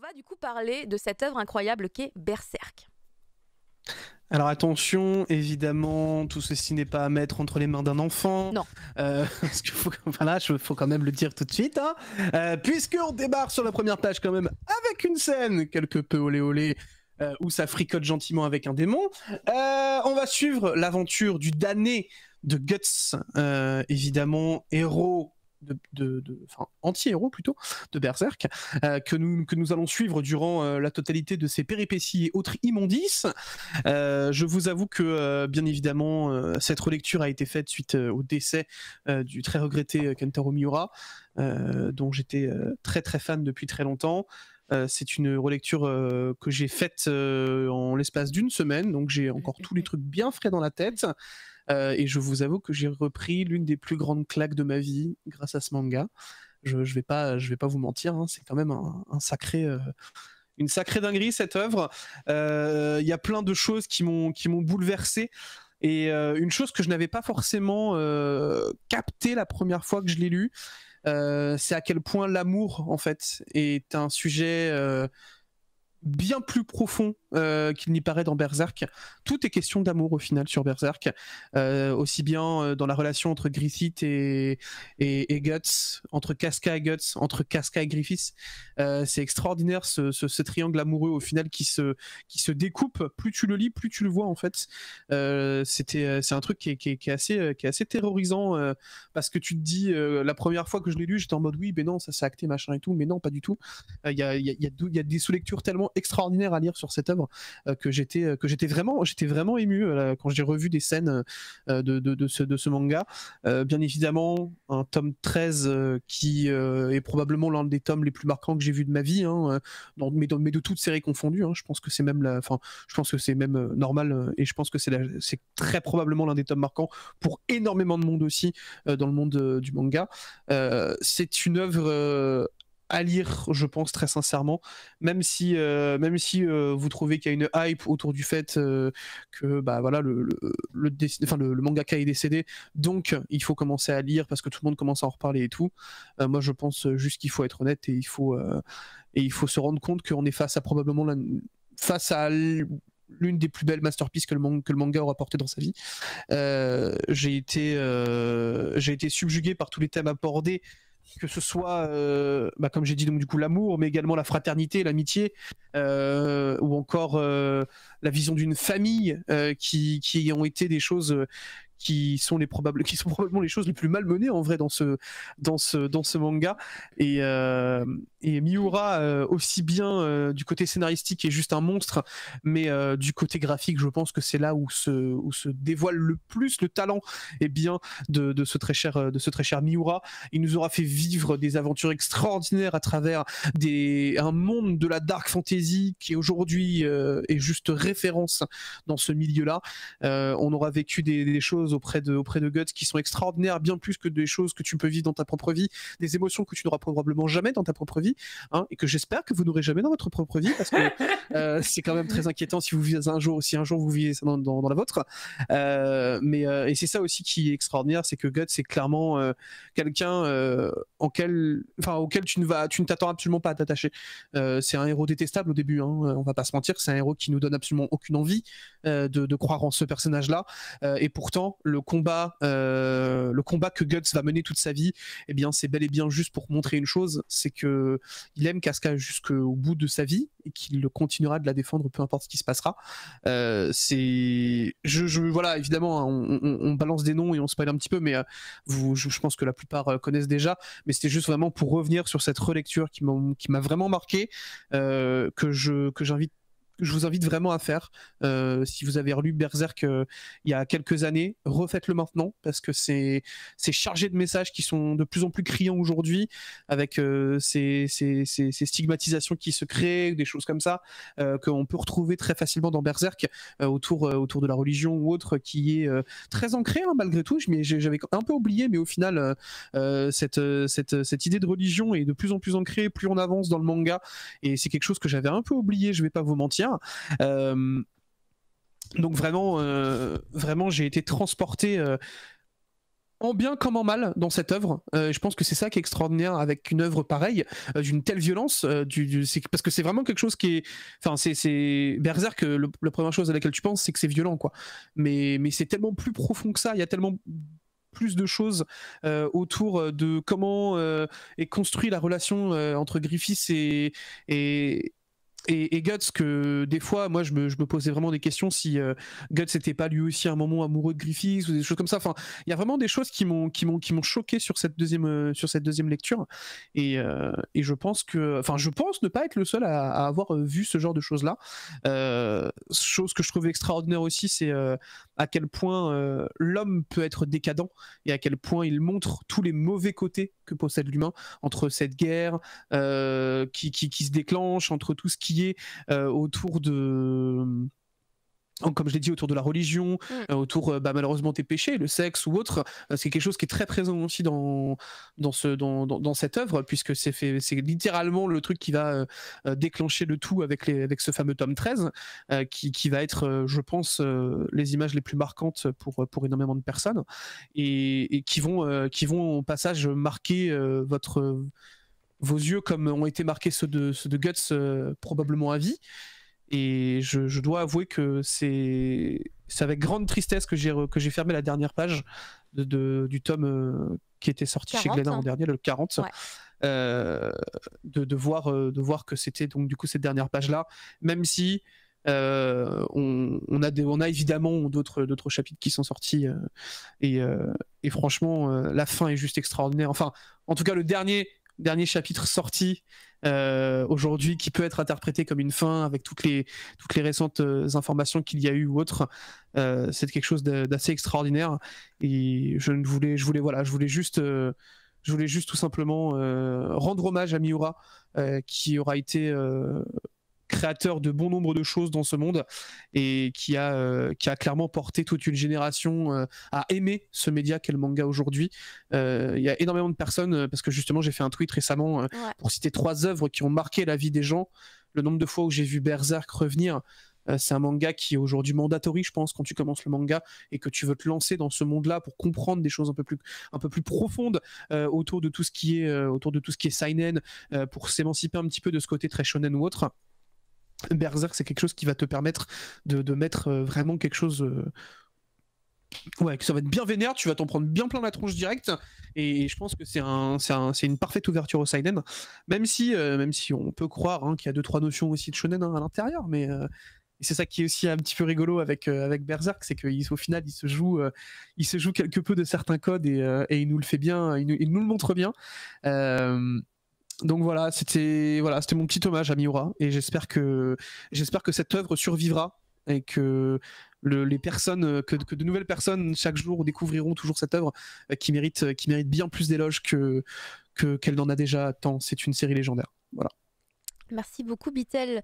va du coup parler de cette œuvre incroyable qu'est Berserk. Alors attention, évidemment, tout ceci n'est pas à mettre entre les mains d'un enfant. Non. Parce qu'il faut, voilà, faut quand même le dire tout de suite. Hein. Puisqu'on débarque sur la première page quand même avec une scène quelque peu olé olé. Où ça fricote gentiment avec un démon. On va suivre l'aventure du damné de Guts, évidemment, héros enfin anti-héros plutôt de Berserk, que nous allons suivre durant la totalité de ses péripéties et autres immondices. Je vous avoue que bien évidemment cette relecture a été faite suite au décès du très regretté Kentaro Miura, dont j'étais très très fan depuis très longtemps. C'est une relecture que j'ai faite en l'espace d'une semaine, donc j'ai encore tous les trucs bien frais dans la tête. Et je vous avoue que j'ai repris l'une des plus grandes claques de ma vie grâce à ce manga. Je vais pas vous mentir, hein, c'est quand même une sacrée dinguerie cette œuvre. Il y a plein de choses qui m'ont bouleversé. Et une chose que je n'avais pas forcément capté la première fois que je l'ai lu, c'est à quel point l'amour en fait est un sujet bien plus profond qu'il n'y paraît dans Berserk. Tout est question d'amour au final sur Berserk, aussi bien dans la relation entre Griffith et Guts, entre Casca et Guts, entre Casca et Griffith. C'est extraordinaire ce triangle amoureux au final qui se découpe. Plus tu le lis, plus tu le vois en fait. C'est un truc qui est assez terrorisant, parce que tu te dis la première fois que je l'ai lu, j'étais en mode oui, mais non, ça s'est acté machin et tout, mais non, pas du tout. Il y a des sous-lectures tellement extraordinaires à lire sur cette œuvre que j'étais vraiment ému quand j'ai revu des scènes de ce manga. Bien évidemment, un tome 13 qui est probablement l'un des tomes les plus marquants que j'ai vu de ma vie, hein, mais de toutes séries confondues. Hein, je pense que c'est même normal, et je pense que c'est très probablement l'un des tomes marquants pour énormément de monde aussi dans le monde du manga. C'est une œuvre à lire, je pense très sincèrement, même si vous trouvez qu'il y a une hype autour du fait que bah voilà le mangaka est décédé, donc il faut commencer à lire parce que tout le monde commence à en reparler et tout. Moi je pense juste qu'il faut être honnête et il faut se rendre compte qu'on est face à l'une des plus belles masterpieces que le manga aura porté dans sa vie. J'ai été subjugué par tous les thèmes abordés, que ce soit comme j'ai dit, donc du coup l'amour, mais également la fraternité, l'amitié, ou encore la vision d'une famille, qui ont été des choses qui sont probablement les choses les plus malmenées en vrai dans ce manga. Et Miura, aussi bien du côté scénaristique, est juste un monstre, mais du côté graphique, je pense que c'est là où se dévoile le plus le talent de ce très cher Miura. Il nous aura fait vivre des aventures extraordinaires à travers un monde de la dark fantasy qui aujourd'hui est juste référence dans ce milieu-là. On aura vécu des choses auprès de Guts qui sont extraordinaires, bien plus que des choses que tu peux vivre dans ta propre vie, des émotions que tu n'auras probablement jamais dans ta propre vie, hein, et que j'espère que vous n'aurez jamais dans votre propre vie, parce que c'est quand même très inquiétant si un jour vous vivez ça dans la vôtre. Et c'est ça aussi qui est extraordinaire, c'est que Guts c'est clairement quelqu'un auquel tu ne t'attends absolument pas à t'attacher. C'est un héros détestable au début, hein, on va pas se mentir, c'est un héros qui nous donne absolument aucune envie de croire en ce personnage-là, et pourtant le combat que Guts va mener toute sa vie, eh bien c'est bel et bien juste pour montrer une chose, c'est que il aime Casca jusqu'au bout de sa vie et qu'il continuera de la défendre peu importe ce qui se passera. Voilà, évidemment, hein, on balance des noms et on spoil un petit peu, mais je pense que la plupart connaissent déjà, mais c'était juste vraiment pour revenir sur cette relecture qui m'a vraiment marqué, que je vous invite vraiment à faire. Si vous avez relu Berserk il y a quelques années, refaites-le maintenant, parce que c'est chargé de messages qui sont de plus en plus criants aujourd'hui, avec ces stigmatisations qui se créent, des choses comme ça, qu'on peut retrouver très facilement dans Berserk, autour de la religion ou autre, qui est très ancrée, hein, malgré tout. J'avais un peu oublié, mais au final, cette idée de religion est de plus en plus ancrée, plus on avance dans le manga, et c'est quelque chose que j'avais un peu oublié, je vais pas vous mentir. Donc vraiment j'ai été transporté en bien comme en mal dans cette œuvre. Je pense que c'est ça qui est extraordinaire avec une œuvre pareille, d'une telle violence, parce que c'est vraiment quelque chose qui est... Enfin, c'est Berserk, la première chose à laquelle tu penses, c'est que c'est violent, quoi. Mais c'est tellement plus profond que ça, il y a tellement plus de choses autour de comment est construite la relation entre Griffiths et Guts, que des fois moi je me posais vraiment des questions si Guts n'était pas lui aussi à un moment amoureux de Griffiths ou des choses comme ça. Enfin, il y a vraiment des choses qui m'ont choqué sur cette deuxième lecture, et je pense ne pas être le seul à avoir vu ce genre de choses là. Chose que je trouvais extraordinaire aussi, c'est à quel point l'homme peut être décadent et à quel point il montre tous les mauvais côtés que possède l'humain, entre cette guerre qui se déclenche, entre tout ce qui est autour de... Comme je l'ai dit, autour de la religion, autour malheureusement des péchés, le sexe ou autre. C'est quelque chose qui est très présent aussi dans cette œuvre, puisque c'est littéralement le truc qui va déclencher le tout avec ce fameux tome 13, qui va être, je pense, les images les plus marquantes pour énormément de personnes, et qui vont au passage marquer vos yeux comme ont été marqués ceux de Guts, probablement à vie. Et je dois avouer que c'est avec grande tristesse que j'ai fermé la dernière page du tome qui était sorti 40, chez Glénat l'an dernier, le 40. Ouais. De voir que c'était donc du coup cette dernière page-là, même si on a évidemment d'autres chapitres qui sont sortis, et franchement la fin est juste extraordinaire. Enfin, en tout cas, le dernier chapitre sorti aujourd'hui, qui peut être interprété comme une fin avec toutes les récentes informations qu'il y a eu ou autres, c'est quelque chose d'assez extraordinaire, et je voulais juste tout simplement rendre hommage à Miura, qui aura été créateur de bon nombre de choses dans ce monde, et qui a clairement porté toute une génération à aimer ce média qu'est le manga aujourd'hui. Il y a énormément de personnes, parce que justement j'ai fait un tweet récemment pour citer 3 œuvres qui ont marqué la vie des gens. Le nombre de fois où j'ai vu Berserk revenir, c'est un manga qui est aujourd'hui mandatory, je pense, quand tu commences le manga et que tu veux te lancer dans ce monde-là pour comprendre des choses un peu plus profondes autour de tout ce qui est seinen, pour s'émanciper un petit peu de ce côté très shonen ou autre. Berserk, c'est quelque chose qui va te permettre de mettre vraiment quelque chose, que ça va être bien vénère, tu vas t'en prendre bien plein la tronche direct, et je pense que c'est une parfaite ouverture au seinen, même si on peut croire qu'il y a 2-3 notions aussi de shonen à l'intérieur, mais et c'est ça qui est aussi un petit peu rigolo avec Berserk, c'est qu'au final il se joue quelque peu de certains codes, et il nous le fait bien, il nous le montre bien. Donc voilà, c'était mon petit hommage à Miura, et j'espère que cette œuvre survivra, et que les personnes, que de nouvelles personnes chaque jour découvriront toujours cette œuvre, qui mérite bien plus d'éloges qu'elle n'en a déjà tant. C'est une série légendaire. Voilà. Merci beaucoup, Bitel,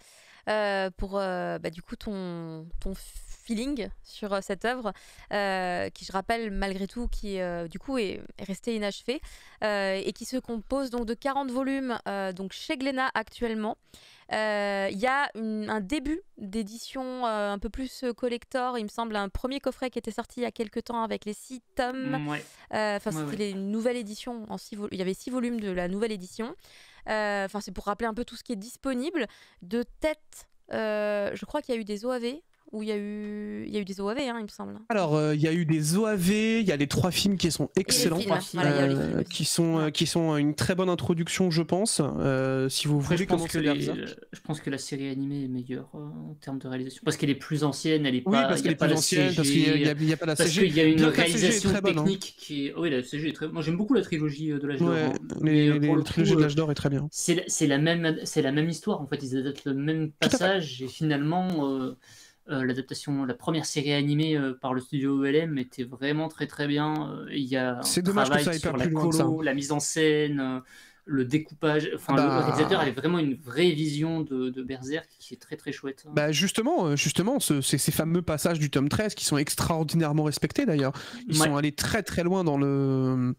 pour du coup ton feeling sur cette œuvre, qui, je rappelle, malgré tout, qui du coup est restée inachevée, et qui se compose donc de 40 volumes, donc chez Glénat actuellement. Il y a un début d'édition un peu plus collector, il me semble, un premier coffret qui était sorti il y a quelques temps avec les 6 tomes. C'était une nouvelle édition il y avait 6 volumes de la nouvelle édition. C'est pour rappeler un peu tout ce qui est disponible. De tête, je crois qu'il y a eu des OAV, où il y a eu des OAV, il me semble. Alors, il y a eu des OAV, il y a les 3 films qui sont excellents, qui sont une très bonne introduction, je pense. Si vous voulez commencer je pense que la série animée est meilleure en termes de réalisation, parce qu'elle est plus ancienne, elle est pas. Oui, parce qu'elle est plus ancienne, parce qu'il n'y a pas la CG. Parce qu'il y a une réalisation technique hein. qui est. Oui, la CG est très. Moi, j'aime beaucoup la trilogie de l'âge d'or. Ouais, la trilogie de l'âge d'or est très bien. C'est la même histoire, en fait. Ils adaptent le même passage, et finalement. La première série animée par le studio OLM était vraiment très très bien. Il y a un travail sur la colo, la mise en scène, le découpage. Le réalisateur avait vraiment une vraie vision de Berserk qui est très très chouette. Justement, ces fameux passages du tome 13 qui sont extraordinairement respectés d'ailleurs. Ils sont allés très très loin dans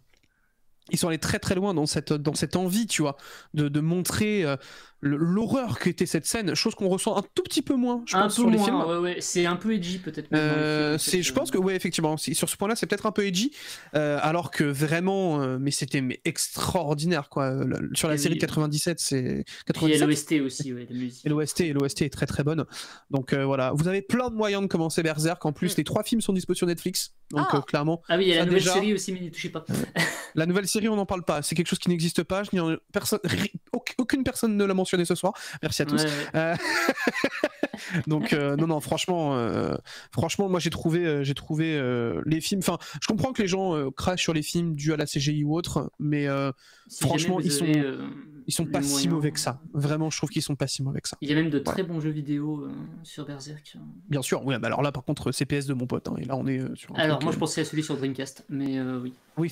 cette envie, tu vois, de montrer l'horreur qu'était cette scène, chose qu'on ressent un tout petit peu moins, je pense, sur les films. Ouais. C'est un peu edgy peut-être. Je pense que effectivement, sur ce point-là, c'est peut-être un peu edgy, alors que vraiment, mais c'était extraordinaire quoi. Sur la série de 97, c'est 97. Et l'OST aussi, la musique. Et l'OST est très très bonne. Donc voilà, vous avez plein de moyens de commencer Berserk. En plus, les 3 films sont dispo sur Netflix, donc clairement. Ah oui, il y a la nouvelle série aussi, mais n'y touchez pas. La nouvelle série, on n'en parle pas. C'est quelque chose qui n'existe pas. Aucune personne ne l'a mentionné ce soir. Merci à tous. Donc non, franchement, moi j'ai trouvé les films. Enfin, je comprends que les gens crachent sur les films dus à la CGI ou autre, mais franchement, ils sont pas si mauvais que ça. Vraiment, je trouve qu'ils sont pas si mauvais que ça. Il y a même de très bons jeux vidéo sur Berserk. Bien sûr, oui. Alors là, par contre, CPS de mon pote. Et là, on est sur. Alors moi, je pensais à celui sur Dreamcast, mais oui. Oui.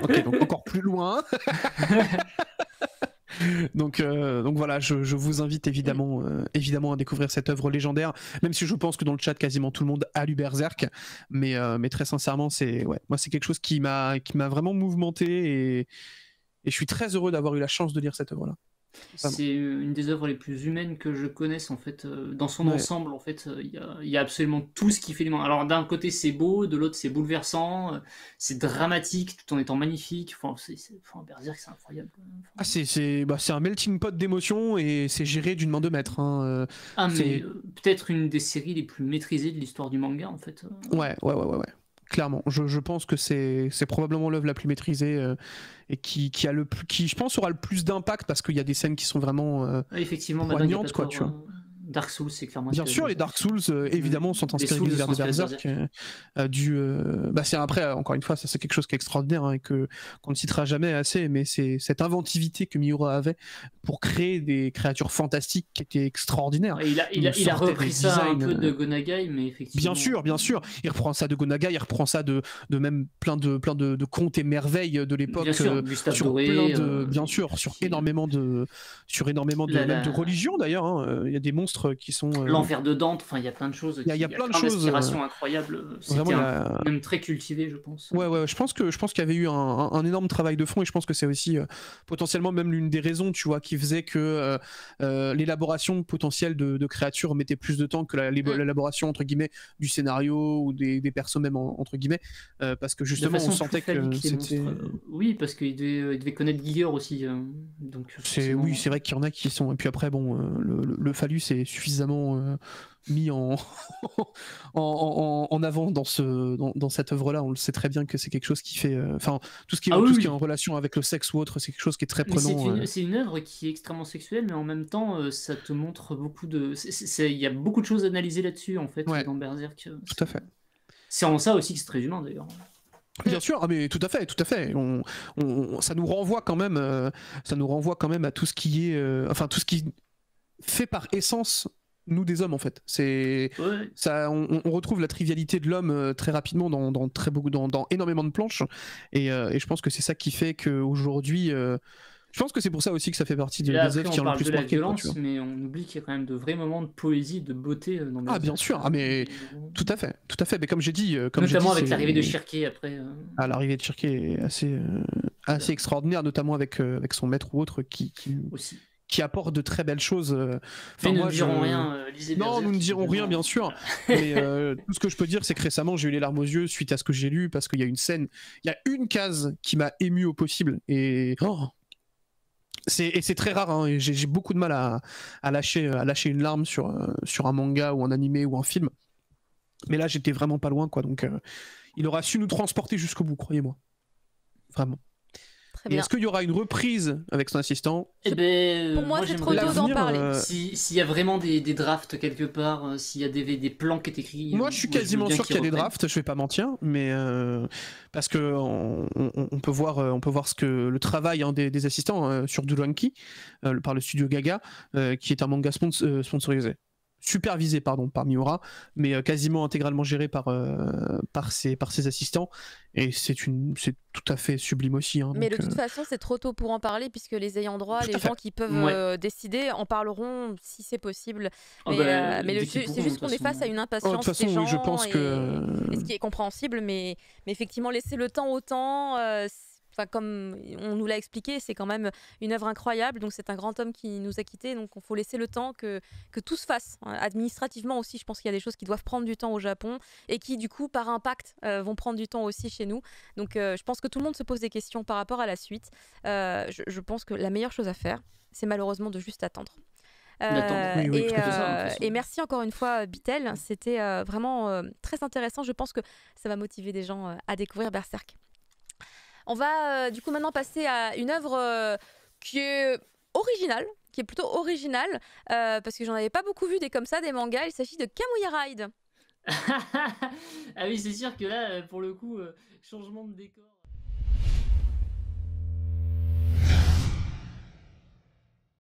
Ok, donc encore plus loin. Donc voilà, je vous invite évidemment à découvrir cette œuvre légendaire, même si je pense que dans le chat quasiment tout le monde a lu Berserk, mais très sincèrement moi c'est quelque chose qui m'a vraiment mouvementé et je suis très heureux d'avoir eu la chance de lire cette œuvre là. C'est une des œuvres les plus humaines que je connaisse en fait. Dans son ensemble, en fait, il y a absolument tout ce qui fait l'humain. Alors d'un côté c'est beau, de l'autre c'est bouleversant, c'est dramatique tout en étant magnifique. Berserk c'est incroyable. C'est un melting pot d'émotions et c'est géré d'une main de maître. Hein. Peut-être une des séries les plus maîtrisées de l'histoire du manga en fait. Ouais. Clairement, je pense que c'est probablement l'œuvre la plus maîtrisée et qui je pense aura le plus d'impact parce qu'il y a des scènes qui sont vraiment effectivement poignantes quoi, tu vois. Dark Souls, c'est clairement. Bien sûr, les Dark Souls, évidemment, sont inspirés de l'univers de Berserk. C'est après, encore une fois, ça c'est quelque chose qui est extraordinaire et qu'on ne citera jamais assez, mais c'est cette inventivité que Miura avait pour créer des créatures fantastiques qui étaient extraordinaires. Il a repris ça un peu de Gonagai, mais effectivement. Bien sûr, il reprend ça de Gonagai, il reprend ça de même plein de contes et merveilles de l'époque. Bien sûr, Gustave Doré, sur énormément de religions d'ailleurs. Hein. Il y a des monstres qui sont l'enfer de Dante, il y a plein de choses, il y a plein d'inspirations incroyables. C'était même très cultivé, je pense. Je pense qu'il y avait eu un énorme travail de fond et je pense que c'est aussi potentiellement même l'une des raisons, tu vois, qui faisait que l'élaboration potentielle de créatures mettait plus de temps que l'élaboration entre guillemets du scénario ou des persos même entre guillemets parce que justement on sentait que c'était oui, parce qu'il devait connaître Giger aussi donc c'est vrai qu'il y en a qui sont et puis après bon le phallus c'est suffisamment mis en avant dans cette œuvre là. On le sait très bien que c'est quelque chose qui fait tout ce qui est en relation avec le sexe ou autre, c'est quelque chose qui est très prenant. C'est une œuvre qui est extrêmement sexuelle, mais en même temps ça te montre beaucoup de il y a beaucoup de choses à analyser là-dessus en fait dans Berserk. Tout à fait. C'est en ça aussi que c'est très humain d'ailleurs. Bien sûr, mais tout à fait. Ça nous renvoie quand même à tout ce qui est tout ce qui fait par essence nous des hommes en fait. On retrouve la trivialité de l'homme très rapidement dans énormément de planches et je pense que c'est ça qui fait qu'aujourd'hui je pense que c'est pour ça aussi que ça fait partie des œuvres qui ont le plus marqué. On parle de la violence, mais on oublie qu'il y a quand même de vrais moments de poésie, de beauté dans Berserk. Bien sûr, mais tout à fait. Mais comme j'ai dit, notamment avec l'arrivée de Shirkey après. L'arrivée de Shirkey est assez extraordinaire, notamment avec son maître ou autre qui apporte de très belles choses. Mais nous ne dirons rien. Non, nous ne dirons rien, bien sûr. Mais tout ce que je peux dire, c'est que récemment, j'ai eu les larmes aux yeux suite à ce que j'ai lu, parce qu'il y a une case qui m'a ému au possible. Et c'est très rare, hein, et j'ai beaucoup de mal à lâcher une larme sur un manga ou un animé ou un film. Mais là, j'étais vraiment pas loin, quoi. Donc, il aura su nous transporter jusqu'au bout, croyez-moi. Vraiment. Et est-ce qu'il y aura une reprise avec son assistant? Pour moi, c'est trop tôt d'en parler. S'il y a vraiment des drafts quelque part, s'il y a des plans qui est écrits. Moi, je suis quasiment sûr qu'il y a des drafts, je vais pas mentir, mais parce que on peut voir le travail des assistants sur Duranki par le studio Gaga, qui est un manga sponsorisé. Supervisé par Miura, mais quasiment intégralement géré par ses assistants, et c'est tout à fait sublime aussi. Hein, mais de toute façon, c'est trop tôt pour en parler, puisque les ayants droit, les gens qui peuvent décider, en parleront si c'est possible. Mais c'est juste qu'on est face à une impatience des gens, je pense et ce qui est compréhensible, mais effectivement, laisser le temps au temps. enfin, comme on nous l'a expliqué, c'est quand même une œuvre incroyable. Donc c'est un grand homme qui nous a quittés. Donc il faut laisser le temps que tout se fasse. Administrativement aussi, je pense qu'il y a des choses qui doivent prendre du temps au Japon et qui du coup par impact vont prendre du temps aussi chez nous. Donc je pense que tout le monde se pose des questions par rapport à la suite. Je pense que la meilleure chose à faire, c'est malheureusement de juste attendre. Et merci encore une fois Bitel, c'était vraiment très intéressant. Je pense que ça va motiver des gens à découvrir Berserk. On va du coup maintenant passer à une œuvre qui est originale, qui est plutôt originale, parce que j'en avais pas beaucoup vu des comme ça, des mangas. Il s'agit de Kamuya Ride. Ah oui, c'est sûr que là, pour le coup, changement de décor.